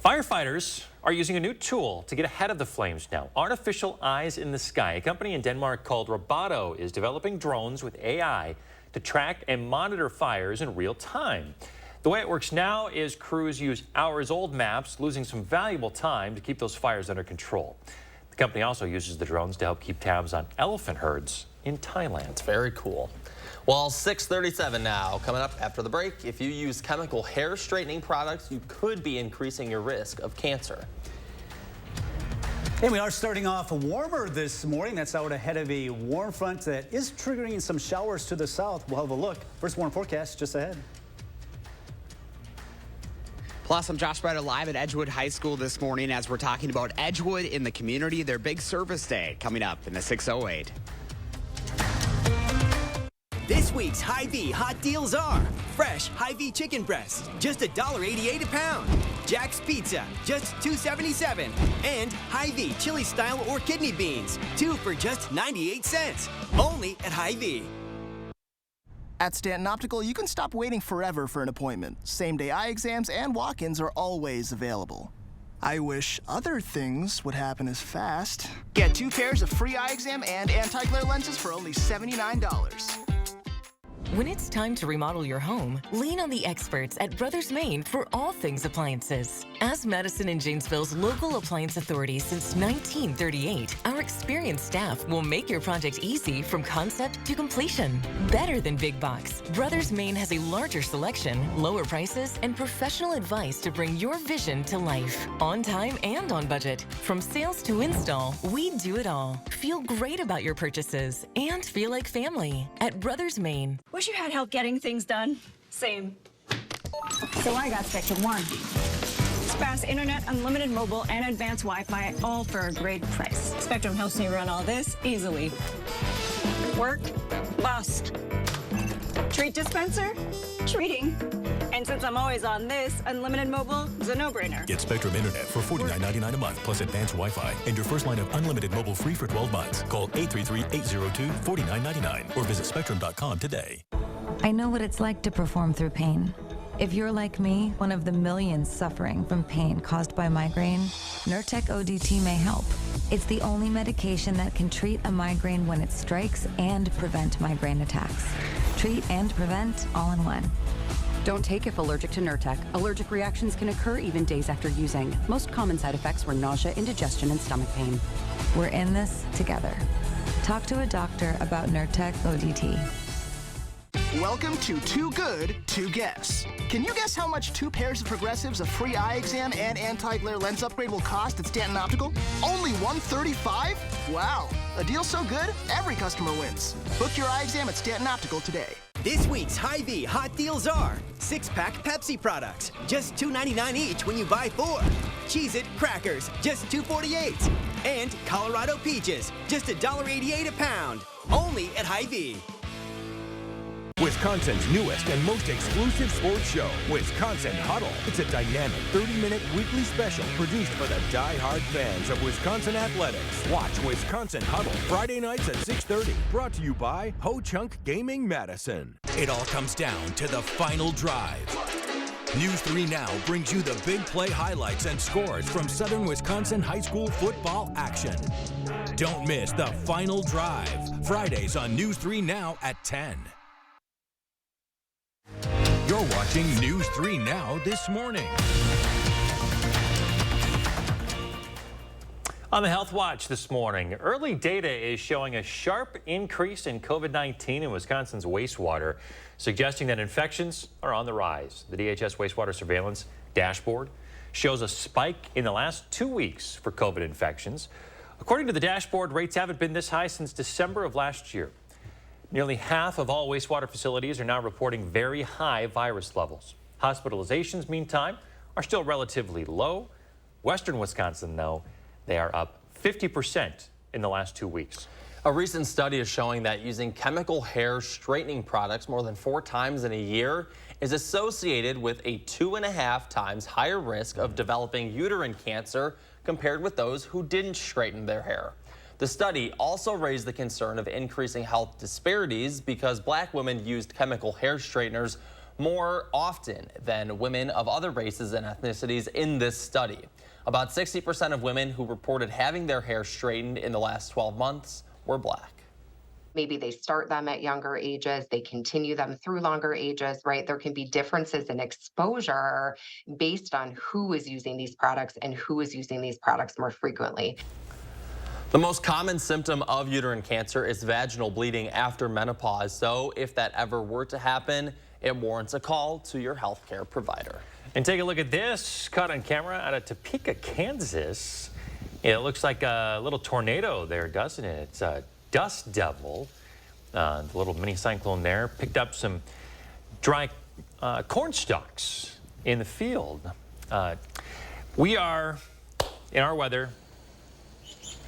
Firefighters are using a new tool to get ahead of the flames now. Artificial eyes in the sky. A company in Denmark called Roboto is developing drones with AI to track and monitor fires in real time. The way it works now is crews use hours-old maps, losing some valuable time to keep those fires under control. The company also uses the drones to help keep tabs on elephant herds in Thailand. It's very cool. Well, 6:37 now. Coming up after the break, if you use chemical hair straightening products, you could be increasing your risk of cancer. And we are starting off warmer this morning. That's out ahead of a warm front that is triggering some showers to the south. We'll have a look. First warm forecast just ahead. Plus, I'm Josh Ryder live at Edgewood High School this morning as we're talking about Edgewood in the community, their big service day coming up in the 6:08. This week's Hy-Vee hot deals are fresh Hy-Vee chicken breast, just $1.88 a pound. Jack's Pizza, just $2.77. And Hy-Vee chili style or kidney beans, 2 for just 98 cents. Only at Hy-Vee. At Stanton Optical, you can stop waiting forever for an appointment. Same-day eye exams and walk-ins are always available. I wish other things would happen as fast. Get 2 pairs of free eye exam and anti-glare lenses for only $79. When it's time to remodel your home, lean on the experts at Brothers Maine for all things appliances. As Madison and Janesville's local appliance authority since 1938, our experienced staff will make your project easy from concept to completion. Better than big box, Brothers Maine has a larger selection, lower prices, and professional advice to bring your vision to life. On time and on budget. From sales to install, we do it all. Feel great about your purchases and feel like family at Brothers Maine. Wish you had help getting things done. Same. So I got Spectrum One. Fast internet, unlimited mobile, and advanced Wi-Fi, all for a great price. Spectrum helps me run all this easily. Work, bust. Treat dispenser, treating. And since I'm always on this, unlimited mobile is a no-brainer. Get Spectrum Internet for $49.99 a month plus advanced Wi-Fi and your first line of unlimited mobile free for 12 months. Call 833-802-4999 or visit spectrum.com today. I know what it's like to perform through pain. If you're like me, one of the millions suffering from pain caused by migraine, Nurtec ODT may help. It's the only medication that can treat a migraine when it strikes and prevent migraine attacks. Treat and prevent all in one. Don't take if allergic to Nurtec. Allergic reactions can occur even days after using. Most common side effects were nausea, indigestion, and stomach pain. We're in this together. Talk to a doctor about Nurtec ODT. Welcome to Too Good to Guess. Can you guess how much 2 pairs of Progressives, a free eye exam, and anti-glare lens upgrade will cost at Stanton Optical? Only $135? Wow, a deal so good, every customer wins. Book your eye exam at Stanton Optical today. This week's Hy-Vee hot deals are 6-pack Pepsi products, just $2.99 each when you buy 4. Cheez-It crackers, just $2.48. And Colorado peaches, just $1.88 a pound. Only at Hy-Vee. Wisconsin's newest and most exclusive sports show, Wisconsin Huddle. It's a dynamic 30-minute weekly special produced for the die-hard fans of Wisconsin athletics. Watch Wisconsin Huddle Friday nights at 6:30. Brought to you by Ho Chunk Gaming Madison. It all comes down to the final drive. News 3 Now brings you the big play highlights and scores from Southern Wisconsin high school football action. Don't miss the final drive. Fridays on News 3 Now at 10. You're watching News 3 Now this morning. On the Health Watch this morning, early data is showing a sharp increase in COVID-19 in Wisconsin's wastewater, suggesting that infections are on the rise. The DHS wastewater surveillance dashboard shows a spike in the last 2 weeks for COVID infections. According to the dashboard, rates haven't been this high since December of last year. Nearly half of all wastewater facilities are now reporting very high virus levels. Hospitalizations, meantime, are still relatively low. Western Wisconsin, though, they are up 50% in the last 2 weeks. A recent study is showing that using chemical hair straightening products more than 4 times in a year is associated with a 2.5 times higher risk of developing uterine cancer compared with those who didn't straighten their hair. The study also raised the concern of increasing health disparities because Black women used chemical hair straighteners more often than women of other races and ethnicities in this study. About 60% of women who reported having their hair straightened in the last 12 months were Black. Maybe they start them at younger ages, they continue them through longer ages, right? There can be differences in exposure based on who is using these products and who is using these products more frequently. The most common symptom of uterine cancer is vaginal bleeding after menopause. So if that ever were to happen, it warrants a call to your healthcare provider. And take a look at this, caught on camera out of Topeka, Kansas. It looks like a little tornado there, doesn't it? It's a dust devil. The little mini cyclone there picked up some dry corn stalks in the field. We are, in our weather,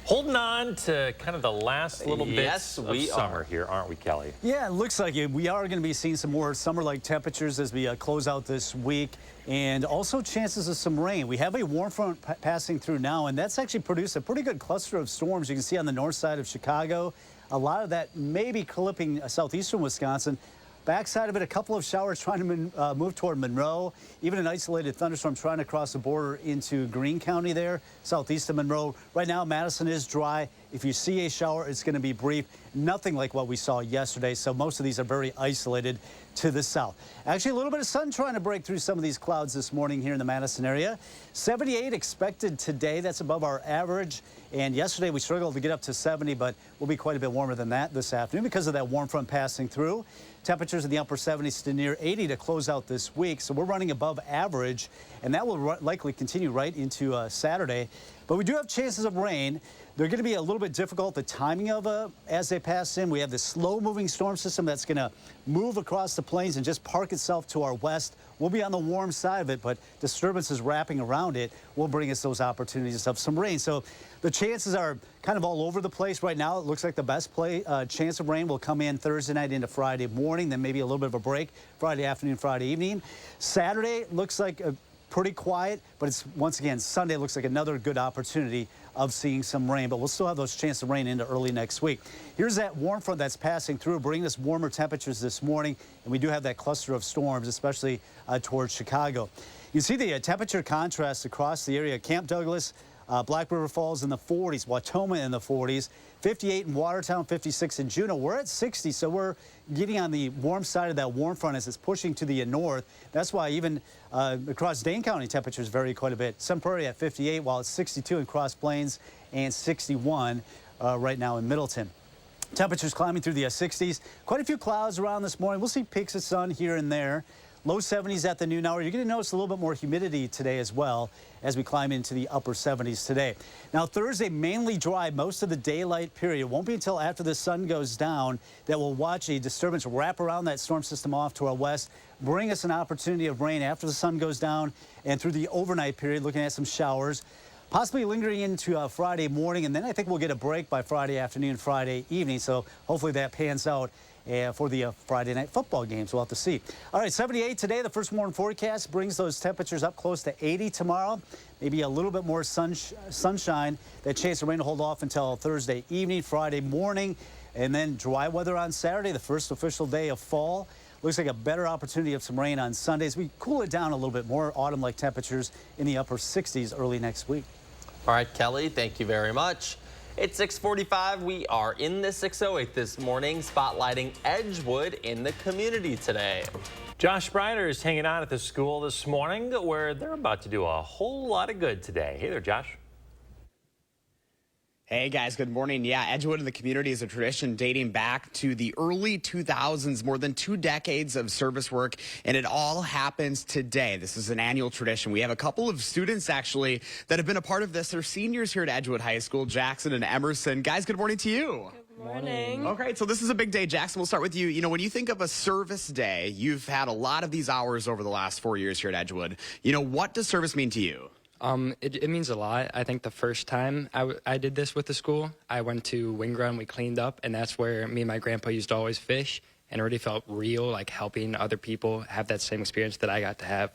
holding on to kind of the last little bits of summer here, aren't we, Kelly? Yeah, it looks like it. We are going to be seeing some more summer-like temperatures as we close out this week, and also chances of some rain. We have a warm front passing through now, and that's actually produced a pretty good cluster of storms. You can see on the north side of Chicago. A lot of that may be clipping southeastern Wisconsin. Backside of it, a couple of showers trying to move toward Monroe. Even an isolated thunderstorm trying to cross the border into Greene County there, southeast of Monroe. Right now, Madison is dry. If you see a shower, it's going to be brief. Nothing like what we saw yesterday, so most of these are very isolated to the south. Actually, a little bit of sun trying to break through some of these clouds this morning here in the Madison area. 78 expected today. That's above our average. And yesterday we struggled to get up to 70, but we'll be quite a bit warmer than that this afternoon because of that warm front passing through. Temperatures in the upper 70s to near 80 to close out this week. So we're running above average, and that will likely continue right into Saturday. But we do have chances of rain. They're going to be a little bit difficult, the timing of as they pass in. We have this slow-moving storm system that's going to move across the plains and just park itself to our west. We'll be on the warm side of it, but disturbances wrapping around it will bring us those opportunities of some rain. So the chances are kind of all over the place right now. It looks like the best chance of rain will come in Thursday night into Friday morning, then maybe a little bit of a break Friday afternoon, Friday evening. Saturday looks like pretty quiet, but it's once again Sunday looks like another good opportunity of seeing some rain, but we'll still have those chances of rain into early next week. Here's that warm front that's passing through, bringing us warmer temperatures this morning, and we do have that cluster of storms, especially towards Chicago. You see the temperature contrast across the area. Camp Douglas Black River Falls in the 40s, Watoma in the 40s, 58 in Watertown, 56 in Juneau. We're at 60, so we're getting on the warm side of that warm front as it's pushing to the north. That's why even across Dane County, temperatures vary quite a bit. Sun Prairie at 58, while it's 62 in Cross Plains and 61 right now in Middleton. Temperatures climbing through the 60s. Quite a few clouds around this morning. We'll see peaks of sun here and there. Low 70s at the noon hour. You're going to notice a little bit more humidity today as well as we climb into the upper 70s today. Now, Thursday, mainly dry most of the daylight period. It won't be until after the sun goes down that we'll watch a disturbance wrap around that storm system off to our west, bring us an opportunity of rain after the sun goes down and through the overnight period, looking at some showers, possibly lingering into Friday morning. And then I think we'll get a break by Friday afternoon, Friday evening. So hopefully that pans out for the Friday night football games. We'll have to see. All right, 78 today. The first morning forecast brings those temperatures up close to 80 tomorrow. Maybe a little bit more sunshine. That chance of rain will hold off until Thursday evening, Friday morning, and then dry weather on Saturday, the first official day of fall. Looks like a better opportunity of some rain on Sundays. We cool it down a little bit more. Autumn-like temperatures in the upper 60s early next week. All right, Kelly, thank you very much. It's 6:45. We are in the 608 this morning, spotlighting Edgewood in the community today. Josh Sprider is hanging out at the school this morning where they're about to do a whole lot of good today. Hey there, Josh. Hey guys, good morning. Yeah, Edgewood in the community is a tradition dating back to the early 2000s, more than 2 decades of service work, and it all happens today. This is an annual tradition. We have a couple of students actually that have been a part of this. They're seniors here at Edgewood High School, Jackson and Emerson. Guys, good morning to you. Good morning. Okay, so this is a big day. Jackson, we'll start with you. You know, when you think of a service day, you've had a lot of these hours over the last 4 years here at Edgewood. You know, what does service mean to you? It means a lot. I think the first time I did this with the school, I went to Wingrun, we cleaned up, and that's where me and my grandpa used to always fish, and it really felt real, like helping other people have that same experience that I got to have.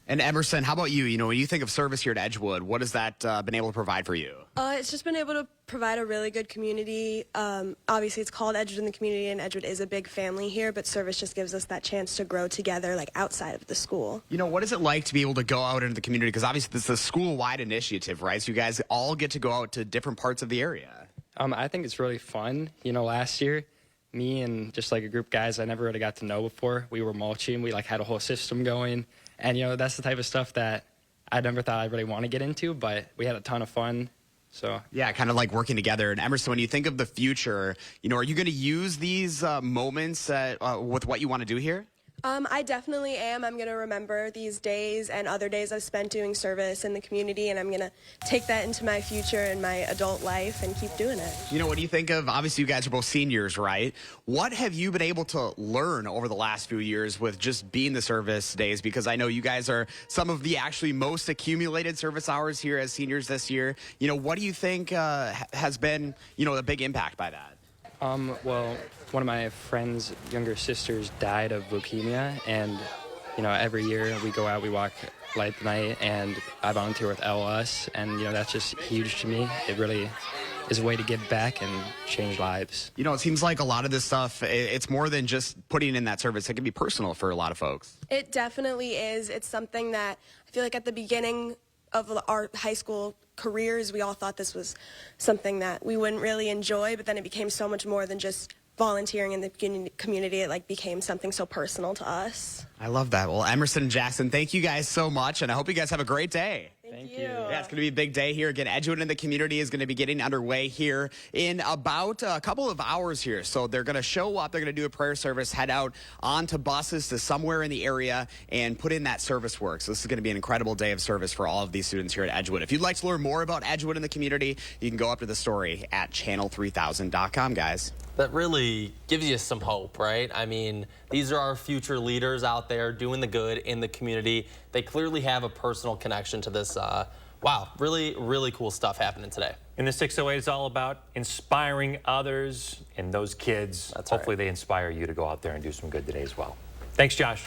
And Emerson, how about you? You know, when you think of service here at Edgewood, what has that been able to provide for you? It's just been able to provide a really good community. Obviously, it's called Edgewood in the community, and Edgewood is a big family here, but service just gives us that chance to grow together, like outside of the school. You know, what is it like to be able to go out into the community? Because obviously, this is a school-wide initiative, right? So you guys all get to go out to different parts of the area. I think it's really fun. You know, last year, me and just like a group of guys I never really got to know before, we were mulching. We like had a whole system going. And, you know, that's the type of stuff that I never thought I'd really want to get into, but we had a ton of fun. So yeah, kind of like working together. And Emerson, when you think of the future, you know, are you going to use these moments with what you want to do here? I definitely am. I'm going to remember these days and other days I've spent doing service in the community, and I'm going to take that into my future and my adult life and keep doing it. You know, what do you think of, obviously you guys are both seniors, right? What have you been able to learn over the last few years with just being the service days? Because I know you guys are some of the actually most accumulated service hours here as seniors this year. You know, what do you think has been, you know, a big impact by that? Well, one of my friend's younger sisters died of leukemia, and, you know, every year we go out, we walk light the night, and I volunteer with LS, and, you know, that's just huge to me. It really is a way to give back and change lives. You know, it seems like a lot of this stuff, it's more than just putting in that service. It can be personal for a lot of folks. It definitely is. It's something that I feel like at the beginning of our high school careers, we all thought this was something that we wouldn't really enjoy, but then it became so much more than just volunteering in the community. It like became something so personal to us. I love that. Well, Emerson and Jackson, thank you guys so much, and I hope you guys have a great day. Thank you. Yeah, it's going to be a big day here. Again, Edgewood in the community is going to be getting underway here in about a couple of hours here. So they're going to show up, they're going to do a prayer service, head out onto buses to somewhere in the area and put in that service work. So this is going to be an incredible day of service for all of these students here at Edgewood. If you'd like to learn more about Edgewood in the community, you can go up to the story at channel3000.com, guys. That really gives you some hope, right? I mean, these are our future leaders out there doing the good in the community. They clearly have a personal connection to this. Wow, really, really cool stuff happening today. And the 608 is all about inspiring others and those kids. Hopefully they inspire you to go out there and do some good today as well. Thanks, Josh.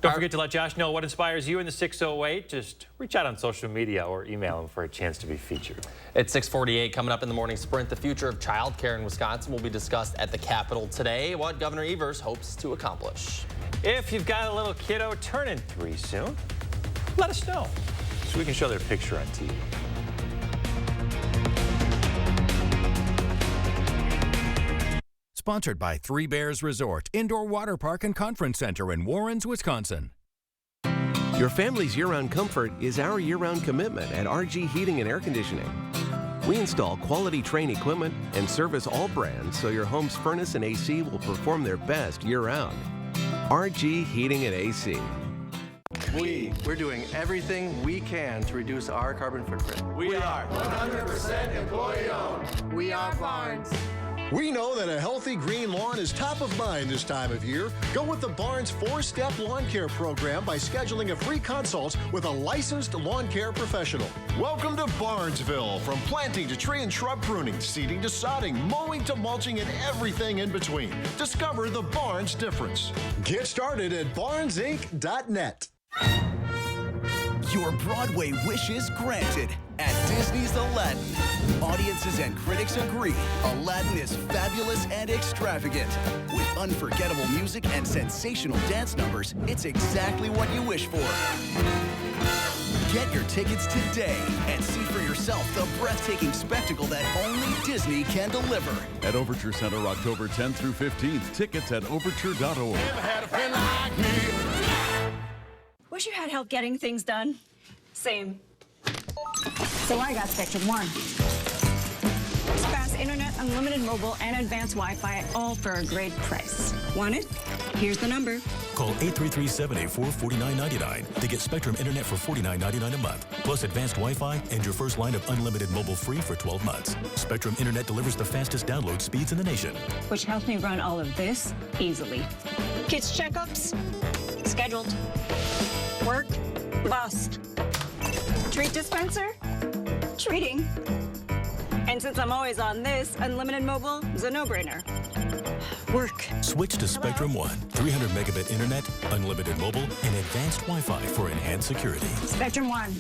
Don't forget to let Josh know what inspires you in the 608. Just reach out on social media or email him for a chance to be featured. It's 6:48 coming up in the morning sprint. The future of childcare in Wisconsin will be discussed at the Capitol today, what Governor Evers hopes to accomplish. If you've got a little kiddo turning 3 soon, let us know so we can show their picture on TV. Sponsored by Three Bears Resort, Indoor Water Park and Conference Center in Warrens, Wisconsin. Your family's year-round comfort is our year-round commitment at RG Heating and Air Conditioning. We install quality Trane equipment and service all brands so your home's furnace and AC will perform their best year-round. RG Heating and AC. We're doing everything we can to reduce our carbon footprint. We are 100% employee-owned. We are Barnes. We know that a healthy green lawn is top of mind this time of year. Go with the Barnes 4-Step Lawn Care Program by scheduling a free consult with a licensed lawn care professional. Welcome to Barnesville. From planting to tree and shrub pruning, seeding to sodding, mowing to mulching, and everything in between. Discover the Barnes difference. Get started at barnesinc.net. Your Broadway wishes granted at Disney's Aladdin. Audiences and critics agree Aladdin is fabulous and extravagant. With unforgettable music and sensational dance numbers, it's exactly what you wish for. Get your tickets today and see for yourself the breathtaking spectacle that only Disney can deliver. At Overture Center, October 10th through 15th. Tickets at overture.org. Wish you had help getting things done. Same. So I got Spectrum One. Fast internet, unlimited mobile, and advanced Wi-Fi, all for a great price. Want it? Here's the number. Call 833-784-4999 to get Spectrum Internet for $49.99 a month, plus advanced Wi-Fi and your first line of unlimited mobile free for 12 months. Spectrum Internet delivers the fastest download speeds in the nation. Which helps me run all of this easily. Kids checkups? Scheduled. Work? Bust. Treat dispenser? Treating. And since I'm always on this, unlimited mobile is a no-brainer. Work. Switch to Spectrum One. 300 megabit internet, unlimited mobile, and advanced Wi-Fi for enhanced security. Spectrum One.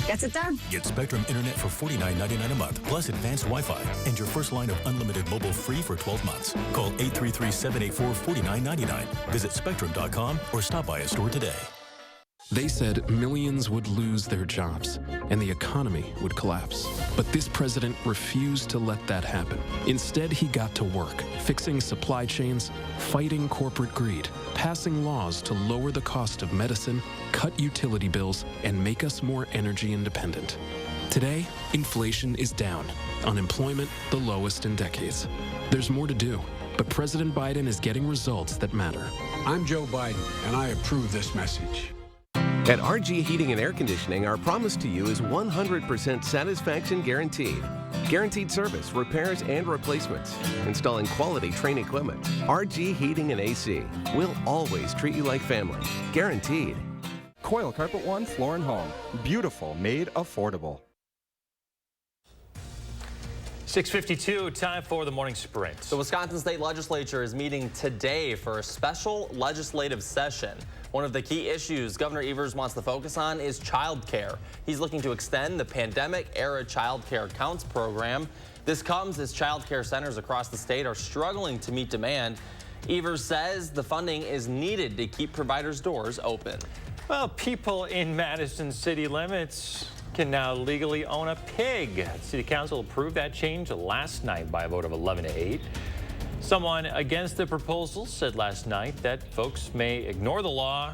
Gets it done. Get Spectrum Internet for $49.99 a month, plus advanced Wi-Fi, and your first line of unlimited mobile free for 12 months. Call 833-784-4999. Visit Spectrum.com or stop by a store today. They said millions would lose their jobs and the economy would collapse. But this president refused to let that happen. Instead, he got to work, fixing supply chains, fighting corporate greed, passing laws to lower the cost of medicine, cut utility bills, and make us more energy independent. Today, inflation is down, unemployment the lowest in decades. There's more to do, but President Biden is getting results that matter. I'm Joe Biden, and I approve this message. At RG Heating and Air Conditioning, our promise to you is 100% satisfaction guaranteed. Guaranteed service, repairs, and replacements. Installing quality Trane equipment. RG Heating and AC. We'll always treat you like family. Guaranteed. Coil Carpet One Floor and Home. Beautiful, made affordable. 6:52, time for the morning sprint. The Wisconsin State Legislature is meeting today for a special legislative session. One of the key issues Governor Evers wants to focus on is child care. He's looking to extend the pandemic-era Child Care Counts program. This comes as child care centers across the state are struggling to meet demand. Evers says the funding is needed to keep providers' doors open. Well, people in Madison city limits can now legally own a pig. City Council approved that change last night by a vote of 11-8. Someone against the proposal said last night that folks may ignore the law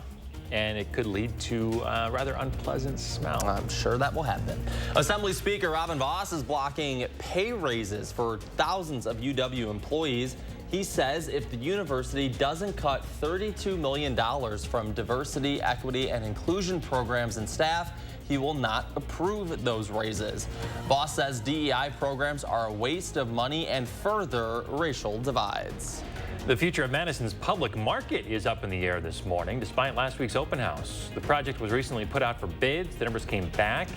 and it could lead to a rather unpleasant smell. I'm sure that will happen. Assembly Speaker Robin Vos is blocking pay raises for thousands of UW employees. He says if the university doesn't cut $32 million from diversity, equity, and inclusion programs and staff, he will not approve those raises. Vos says DEI programs are a waste of money and further racial divides. The future of Madison's public market is up in the air this morning, despite last week's open house. The project was recently put out for bids. The numbers came back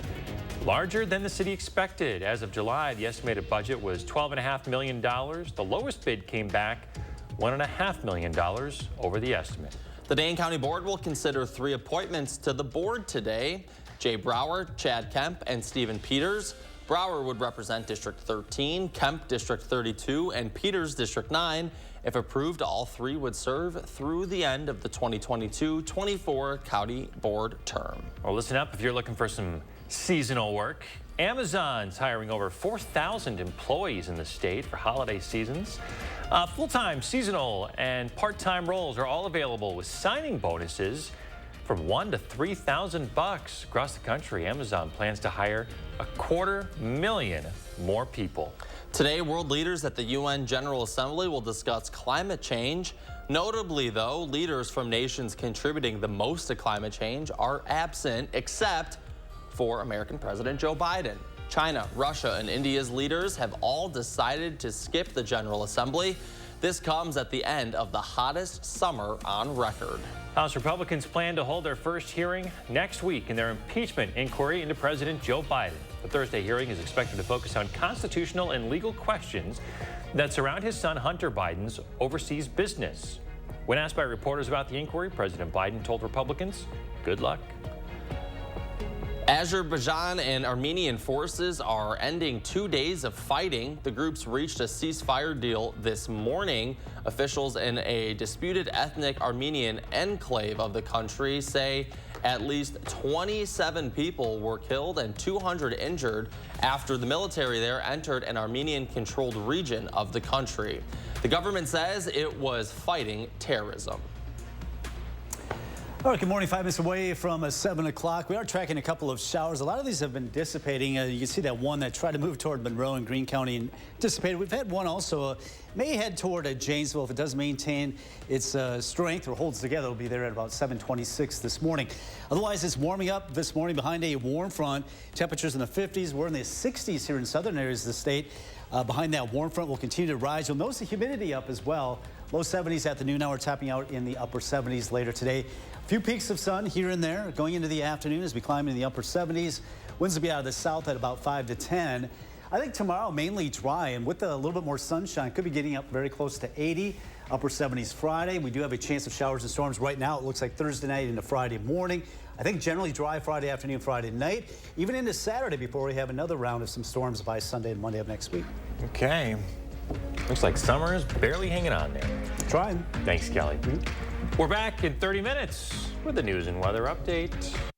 larger than the city expected. As of July, the estimated budget was $12.5 million. The lowest bid came back $1.5 million over the estimate. The Dane County Board will consider 3 appointments to the board today. Jay Brower, Chad Kemp, and Stephen Peters. Brower would represent District 13, Kemp District 32, and Peters District 9. If approved, all 3 would serve through the end of the 2022-24 County Board term. Well, listen up if you're looking for some seasonal work. Amazon's hiring over 4,000 employees in the state for holiday seasons. Full-time, seasonal, and part-time roles are all available with signing bonuses from $1,000 to $3,000 across the country. Amazon plans to hire 250,000 more people. Today, world leaders at the UN General Assembly will discuss climate change. Notably, though, leaders from nations contributing the most to climate change are absent, except for American President Joe Biden. China, Russia, and India's leaders have all decided to skip the General Assembly. This comes at the end of the hottest summer on record. House Republicans plan to hold their first hearing next week in their impeachment inquiry into President Joe Biden. The Thursday hearing is expected to focus on constitutional and legal questions that surround his son Hunter Biden's overseas business. When asked by reporters about the inquiry, President Biden told Republicans, "Good luck." Azerbaijan and Armenian forces are ending 2 days of fighting. The groups reached a ceasefire deal this morning. Officials in a disputed ethnic Armenian enclave of the country say at least 27 people were killed and 200 injured after the military there entered an Armenian-controlled region of the country. The government says it was fighting terrorism. All right, good morning. 5 minutes away from 7 o'clock. We are tracking a couple of showers. A lot of these have been dissipating. You can see that one that tried to move toward Monroe and Greene County and dissipated. We've had one also may head toward Janesville. If it does maintain its strength or holds together, it'll be there at about 7:26 this morning. Otherwise, it's warming up this morning behind a warm front. Temperatures in the 50s. We're in the 60s here in southern areas of the state. Behind that warm front will continue to rise. You'll notice the humidity up as well. Low 70s at the noon hour, topping out in the upper 70s later today. A few peaks of sun here and there going into the afternoon as we climb into the upper 70s. Winds will be out of the south at about 5 to 10. I think tomorrow mainly dry, and with a little bit more sunshine, could be getting up very close to 80. Upper 70s Friday. We do have a chance of showers and storms right now. It looks like Thursday night into Friday morning. I think generally dry Friday afternoon, Friday night, even into Saturday before we have another round of some storms by Sunday and Monday of next week. Okay. Looks like summer is barely hanging on there. Trying. Thanks, Kelly. We're back in 30 minutes with the news and weather update.